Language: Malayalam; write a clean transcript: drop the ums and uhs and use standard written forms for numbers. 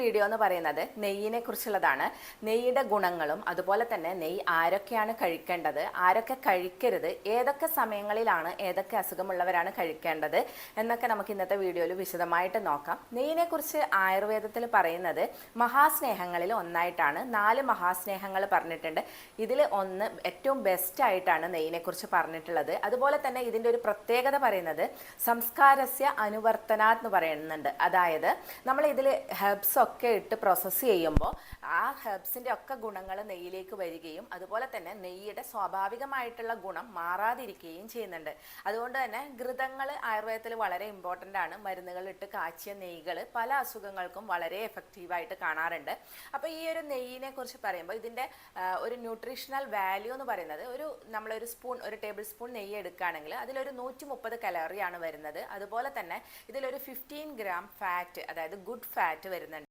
വീഡിയോ എന്ന് പറയുന്നത് നെയ്യിനെ കുറിച്ചുള്ളതാണ്. നെയ്യുടെ ഗുണങ്ങളും അതുപോലെ തന്നെ നെയ്യ് ആരൊക്കെയാണ് കഴിക്കേണ്ടത്, ആരൊക്കെ കഴിക്കരുത്, ഏതൊക്കെ സമയങ്ങളിലാണ് ഏതൊക്കെ അസുഖമുള്ളവരാണ് കഴിക്കേണ്ടത് എന്നൊക്കെ നമുക്ക് ഇന്നത്തെ വീഡിയോയിൽ വിശദമായിട്ട് നോക്കാം. നെയ്യിനെ കുറിച്ച് ആയുർവേദത്തിൽ പറയുന്നത് മഹാസ്നേഹങ്ങളിൽ ഒന്നായിട്ടാണ്. 4 മഹാസ്നേഹങ്ങൾ പറഞ്ഞിട്ടുണ്ട്. ഇതിൽ ഒന്ന് ഏറ്റവും ബെസ്റ്റ് ആയിട്ടാണ് നെയ്യിനെ കുറിച്ച് പറഞ്ഞിട്ടുള്ളത്. അതുപോലെ തന്നെ ഇതിൻ്റെ ഒരു പ്രത്യേകത പറയുന്നത് സംസ്കാരസ്യ അനുവർത്തനാത് എന്ന് പറയുന്നുണ്ട്. അതായത് നമ്മൾ ഇതിൽ ഹെർബ്സ് ഒക്കെ ഇട്ട് പ്രോസസ്സ് ചെയ്യുമ്പോൾ ആ ഹെർബ്സിൻ്റെ ഒക്കെ ഗുണങ്ങൾ നെയ്യിലേക്ക് വരികയും അതുപോലെ തന്നെ നെയ്യുടെ സ്വാഭാവികമായിട്ടുള്ള ഗുണം മാറാതിരിക്കുകയും ചെയ്യുന്നുണ്ട്. അതുകൊണ്ട് തന്നെ ഘൃതങ്ങൾ ആയുർവേദത്തിൽ വളരെ ഇമ്പോർട്ടൻ്റ് ആണ്. മരുന്നുകളിട്ട് കാച്ചിയ നെയ്കൾ പല അസുഖങ്ങൾക്കും വളരെ എഫക്റ്റീവായിട്ട് കാണാറുണ്ട്. അപ്പോൾ ഈ ഒരു നെയ്യിനെ കുറിച്ച് പറയുമ്പോൾ ഇതിൻ്റെ ഒരു ന്യൂട്രീഷണൽ വാല്യൂ എന്ന് പറയുന്നത് നമ്മളൊരു ടേബിൾ സ്പൂൺ നെയ്യ് എടുക്കുകയാണെങ്കിൽ അതിലൊരു 130 കലോറിയാണ് വരുന്നത്. അതുപോലെ തന്നെ ഇതിലൊരു 15 ഗ്രാം ഫാറ്റ്, അതായത് ഗുഡ് ഫാറ്റ് വരുന്നുണ്ട്.